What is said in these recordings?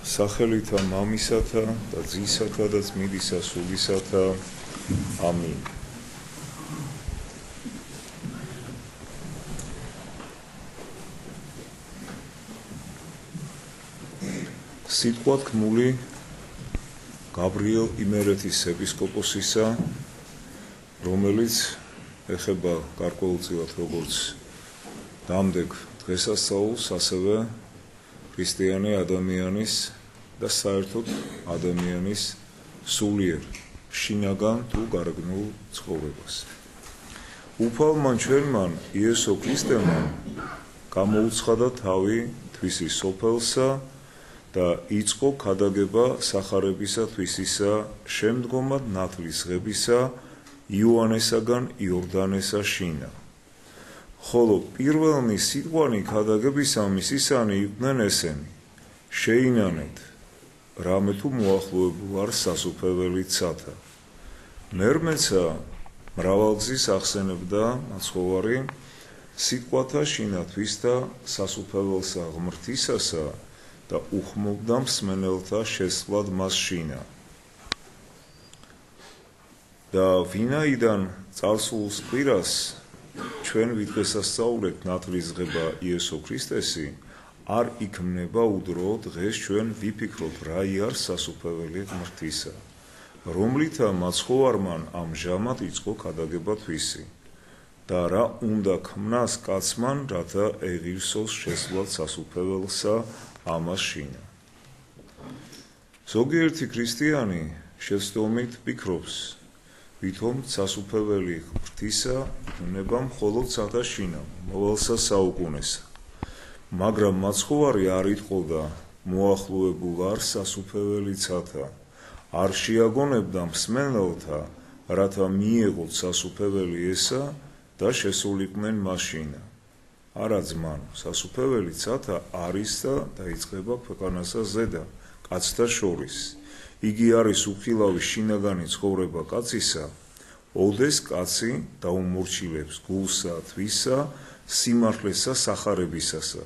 სახელითა მამისათა და ძისათა და წმინდისა სულისათა. ამინ. სიტყვა თქმული გაბრიელ იმერეთის ეპისკოპოსისა, რომელიც ეხება გარკვეულწილად როგორც დამდეგ დღესასწაულს, ასევე ქრისტიანი ადამიანის და საერთოდ ადამიანის სულიერ შინაგან თუ გარეგნულ ცხოვრებას. უფალმა ჩვენმან იესო ქრისტემან გამოუცხადა თავი თვისი სოფელსა და იწყო ქადაგება სახარებისა თვისისა, შემდგომად ნათლის ღებისა იოანესაგან იორდანესა შინა. ხოლო პირველნი სიტყვანი ქადაგებისა მისისანი იყვნენ ესენი: შეინანეთ, რამე თუ მოახლოებულ არ სასუფეველი ცათა. მერმეცა მრავალგზის ახსენებდა მაცხოვარი სიტყვათა შინათვის და სასუფეველსა ღმრთისასა და უხმობდა მსმენელთა შესვლად მას შინა. და ვინაიდან წარსულს კვირას ჩვენ ვიდღესასწაულეთ ნათლის ღება იესო ქრისტესი, არ იქმნება უდრო დღეს ჩვენ ვიფიქროთ რა არის სასუფეველი ღმრთისა, რომლითა მაცხოვარმან ამჟამად იწყო ქადაგება თვისი და რა უნდა ქმნას კაცმან, რათა ეღირსოს შესვლად სასუფეველსა ამას შინა. ზოგიერთი ქრისტიანი შეცდომით ფიქრობს, ვითომ სასუფეველი ღმრთისა იქნება მხოლოდ ცათა შინა, მოვალსა საუკუნესა. მაგრამ მაცხოვარი არ იტყოდა მოახლოებულ არ სასუფეველი ცათა, არ შეაგონებდა მსმენელთა, რათა მიეღოთ სასუფეველი ესა და შესულიყვნენ მას შინა. არა ძმან, სასუფეველი ცათა არის და დაიწყება ქვეყანასა ზედა, კაცთა შორის. იგი არის უხილავი შინაგანი ცხოვრება კაცისა, ოდეს კაცი დაუმორჩილებს გულსა თვისა, სიმართლესა სახარებისასა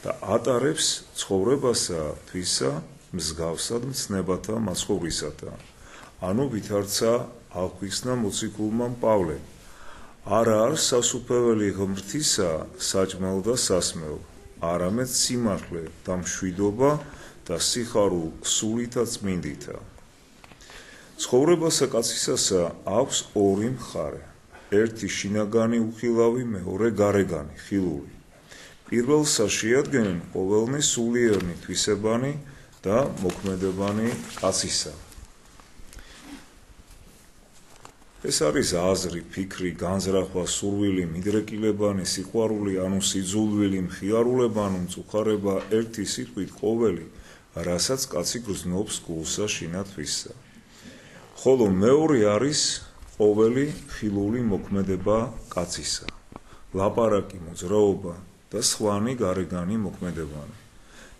და ატარებს ცხოვრებასა თვისა მსგავსად მცნებათა მაცხოვრისათა. ანუ ვითარცა აღგვიხსნა მოციქულმა პავლემ: არა არის სასუფეველი ღმრთისა საჭმელ და სასმელ, არამედ სიმართლე და მშვიდობა და სიხარულ სულითა წმინდითა. ცხოვრებასა კაცისასა აქვს ორი მხარე: ერთი შინაგანი უხილავი, მეორე გარეგანი ხილული. პირველსა შეადგენენ ყოველნი სულიერნი თვისებანი და მოქმედებანი კაცისა. ეს არის აზრი, ფიქრი, განზრახვა, სურვილი, მიდრეკილებანი, სიყვარული, ანუ სიძულვილი, მხიარულება, ანუ მწუხარება, ერთი სიტყვით ყოველი, რასაც კაცი გრძნობს გულსა შინათვისსა. ხოლო მეორე არის ყოველი ხილული მოქმედება კაცისა, ლაპარაკი, მოძრაობა და სხვანი გარეგანი მოქმედებანი.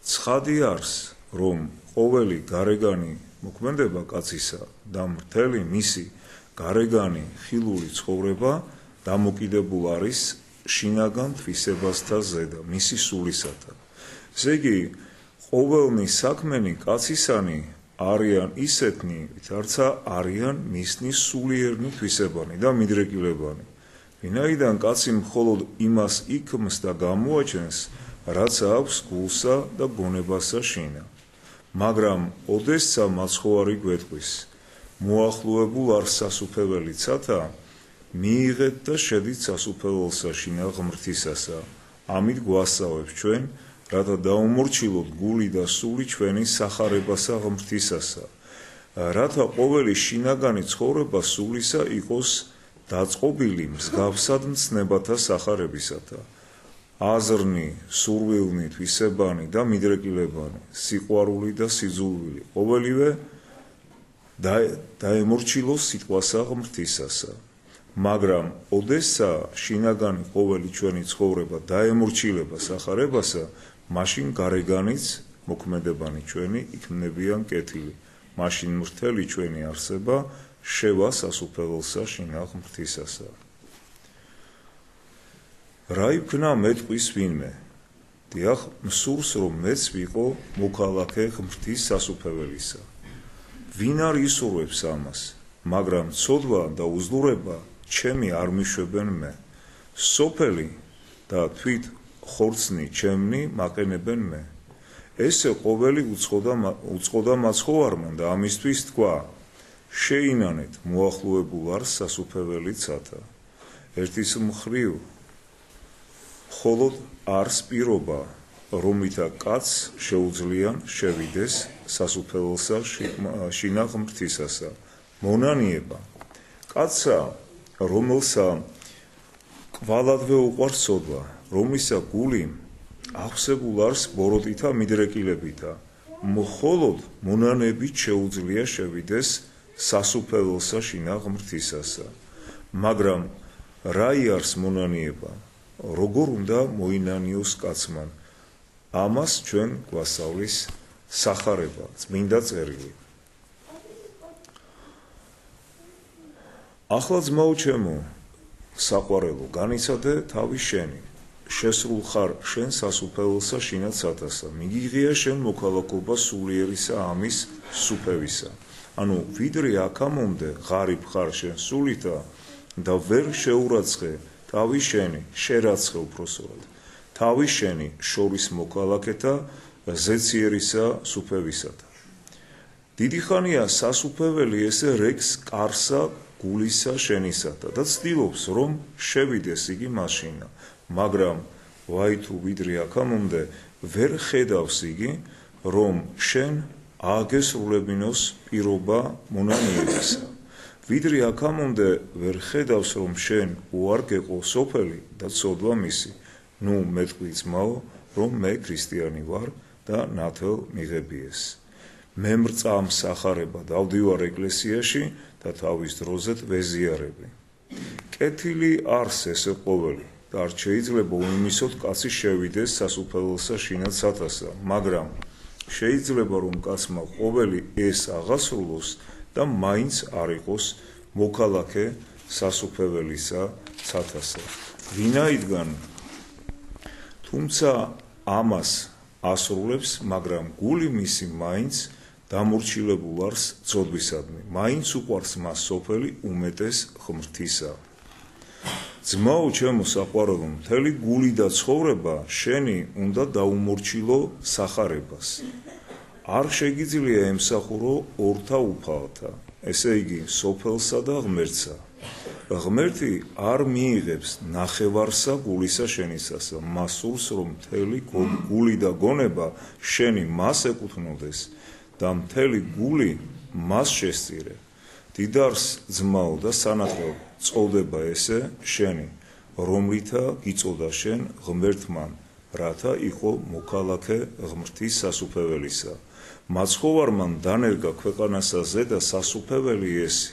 ცხადი არის, რომ ყოველი გარეგანი მოქმედება კაცისა და მთელი მისი გარეგანი ხილული ცხოვრება დამოკიდებულ არის შინაგან თვისებასთა ზედა, მისი სულისათა. ესე იგი, ყოველნი საქმენი კაცისანი არიან ისეთნი, ვითა არიან მისნის სულიერნი თვისებანი და მიდრეკილებანი. ვინაიდან კაცი მხოლოდ იმას იქმს და გამოაჩენს, რაც აქვს გულსა და გონებასა შინა. მაგრამ ოდესცა მაცხოვარი გვეტყვის: მოახლოებულ არ სასუფეველი ცათა, მიიღეთ და შედით სასუფეველსა შინა ღმრთისასა. ამით გვასწავებს ჩვენ, რათა დაუმორჩილოთ გული და სული ჩვენი სახარებასა ღმრთისასა, რათა ყოველი შინაგანი ცხოვრება სულისა იყოს დაწყობილი მსგავსად მცნებათა სახარებისათა. აზრნი, სურვილნი, თვისებანი და მიდრეკილებანი, სიყვარული და სიძულვილი, ყოველივე დაემორჩილოს სიტყვასა ღმრთისასა. მაგრამ ოდესცა შინაგანი ყოველი ჩვენი ცხოვრება დაემორჩილება სახარებასა, მაშინ გარეგანიც მოქმედებანი ჩვენი იქნებიან კეთილი, მაშინ მთელი ჩვენი არსება შევა სასუფეველსა შინა ღმრთისასა. რა იქნა მეტყვის ვინმე? დიახ, მსურს რომ მეც ვიყო მოქალაქე ღმრთის სასუფეველისა. ვინ არ ისურვებს ამას, მაგრამ ცოდვა და უზლურება ჩემი არ მიშვებენ მე. სოფელი და თვით ხორცნი ჩემნი მაყენებენ მე. ესე ყოველი უწყოდა მაცხოვარმა და ამისთვის თქვა, შეინანეთ მოახლოებულ არს სასუფეველი ცათა. ერთის მხრივ მხოლოდ არს პირობა, რომლითა კაცს შეუძლიან შევიდეს სასუფეველსა შინა ღმრთისასა. მონანიება კაცსა, რომელსა კვალადვე უყვარს ცოდვა, რომლისა გული აღსებულ არს ბოროტითა მიდრეკილებითა, მხოლოდ მონანებით შეუძლია შევიდეს სასუფეველსა შინა ღმრთისასა. მაგრამ რა იარს მონანიება, როგორ უნდა მოინანიოს კაცმან, ამას ჩვენ გვასწავლის სახარება, წმინდა წერილი. ახლა ძმაო ჩემო, საყვარელო, განიცადე თავი შენი, შესრულ ხარ შენ სასუფეველსა შინა ცათასა, მიგიღია შენ მოქალაქობა სულიერისა ამის სუფევისა. ანუ ვიდრე აქამდე ღარიბ ხარ შენ სულითა და ვერ შეურაცხე თავი შენი, შერაცხე უпроსორად, თავი შენი შორის მოქალაქეთა ზეციერისა სუფევისათა. დიდი ხანია სასუფეველი ესე რეკს კარსა გულისა შენისათა და ცდილობს რომ შევიდეს იგი მაშინა, მაგრამ ვაი თუ ვიდრე აქამდე ვერ ხედავს იგი რომ შენ აგესრულებინოს პირობა მონანიებისა. ვიდრე აქამდე ვერ ხედავს რომ შენ უარ გეყო სოფელი და ცოდვა მისი, ნუ მეტყვი ძმაო, რომ მე ქრისტიანი ვარ და ნათელ მიღებიეს. მე მრწამ სახარება დავდივარ ეკლესიაში და თავის დროზეთ ვეზიარები. კეთილი არს ესე ყოველი და არ შეიძლება უმიმისოდ კაცი შევიდეს სასუფეველსა შინა ცათასა, მაგრამ შეიძლება რომ კაცმა ყოველი ეს აღასრულოს და მაინც არ იყოს მოქალაქე სასუფეველისა ცათასა. ვინაიდან თუმცა ამას ასრულებს, მაგრამ გული მისი მაინც დამორჩილებულ არს ცოდვისადმი, მაინც უყვარს მას სოფელი უმეტეს ღმრთისა. ძმაო ჩემო საყვარელო, მთელი გული და ცხოვრება შენი უნდა დაუმორჩილო სახარებას. არ შეგიძლია ემსახურო ორთა უფალთა, ესე იგი სოფელსა და ღმერთსა. ღმერთი არ მიიღებს ნახევარსა გულისა შენისასა, მას სურს რომ მთელი გული და გონება შენი მას ეკუთვნოდეს და მთელი გული მას შესწირე. დიდარს ძმაო და სანათლო წოდება ესე შენი, რომლითა გიწოდა შენ ღმერთმან, რათა იყო მოქალაქე ღმრთის სასუფეველისა. მაცხოვარმან დანერგა ქვეყანასა ზედა სასუფეველი ესი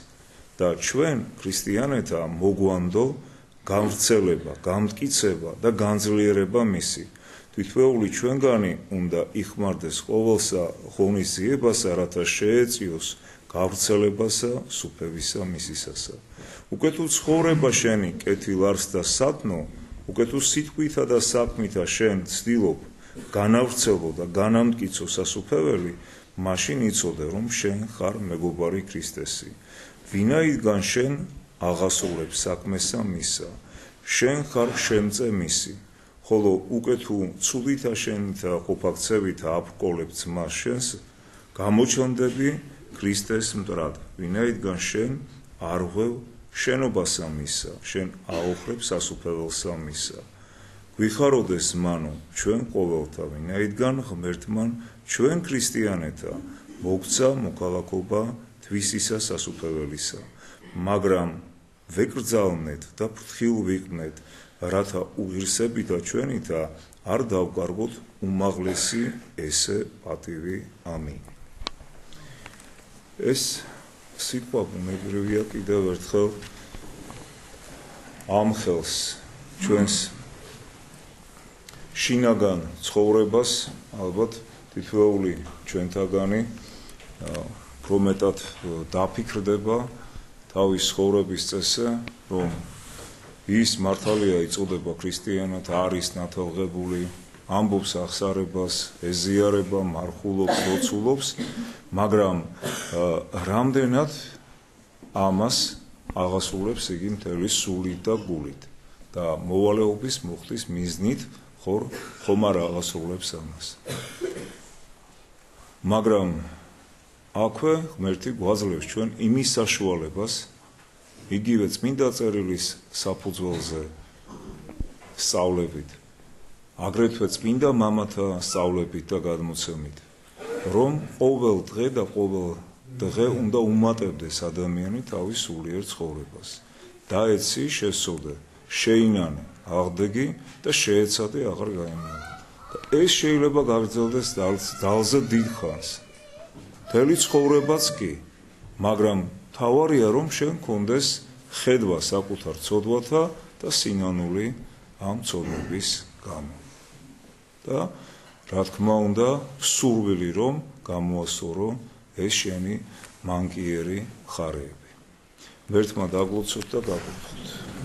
და ჩვენ ქრისტიანეთა მოგვანდო გამრცელება, გამტკიცება და განძლიერება მისი. თითოეული ჩვენგანი უნდა იხმარდეს ყოველსა ღონისძიებასა, რათა შეეწიოს გავრცელებასა სუფევისა მისისასა. უკეთო ცხოვრება შენი კეთილ არს და სათნო, უკეთო სიტყვითა და საქმითა შენ ცდილობ განავრცელო და განამტკიცო სასუფეველი, მაშინ იცოდე რომ შენ ხარ მეგობარი ქრისტესი. ვინაიდან შენ აღასრულებ საქმესა მისა, შენ ხარ შემწე მისი, ხოლო უკეთო ცულითა შენითა ყოფაქცევითა აფრკოლებ ძმას შენს, გამოჩნდები ქრისტეს მტრად, ვინაიდან შენ არ ღვევ შენობასა მისა, შენ აოხრებ სასუფეველსა მისა. გვიხაროდეს მანო ჩვენ ყოველთა, ვინაიდან ღმერთმან ჩვენ ქრისტიანეთა მოგცა მოქალაქობა თვისისა სასუფეველისა, მაგრამ ვეკრძალნეთ და ფრთხილ ვიყვნეთ, რათა უღირსებითა ჩვენითა არ დავკარგოთ უმაღლესი ესე პატივი. ამინ. ეს სიტყვა ბუნებრივია კიდევ ერთხელ ამხელს ჩვენს შინაგან ცხოვრებას, ალბათ თითოეული ჩვენთაგანი უფრო მეტად დაფიქრდება თავის ცხოვრების წესზე, რომ ის მართალია იწოდება ქრისტიანად, არის ნათელღებული, ამბობს აღსარებას, ეზიარება, მარხულობს, ლოცულობს, მაგრამ რამდენად ამას აღასრულებს იგი მთელი სულით და გულით და მოვალეობის მოხდის მიზნით ხომ არ აღასრულებს ამას. მაგრამ აქვე ღმერთი გვაძლევს ჩვენ იმის საშუალებას, იგივე წმინდა წერილის საფუძველზე სწავლებით, აგრეთვე წმინდა მამათა სწავლებით და გადმოცემით, რომ ყოველ დღე და ყოველ დღე უნდა უმატებდეს ადამიანი თავის სულიერ ცხოვრებას. დაეცი, შესწოდე, შეინანე, აღდეგი და შეეცადე აღარ გაიმარჯვე. და ეს შეიძლება გაგრძელდეს ძალზე დიდ ხანს. მთელი ცხოვრებაც კი, მაგრამ თავარია რომ შენ გქონდეს ხედვა საკუთარ ცოდვათა და სინანული ამ ცოდვების გამო. და რა თქმა უნდა, სურვილი რომ გამოასწორო ეს შენი მანკიერი ხარეები. ღმერთმა დაგლოცოთ და გაგუხოთ.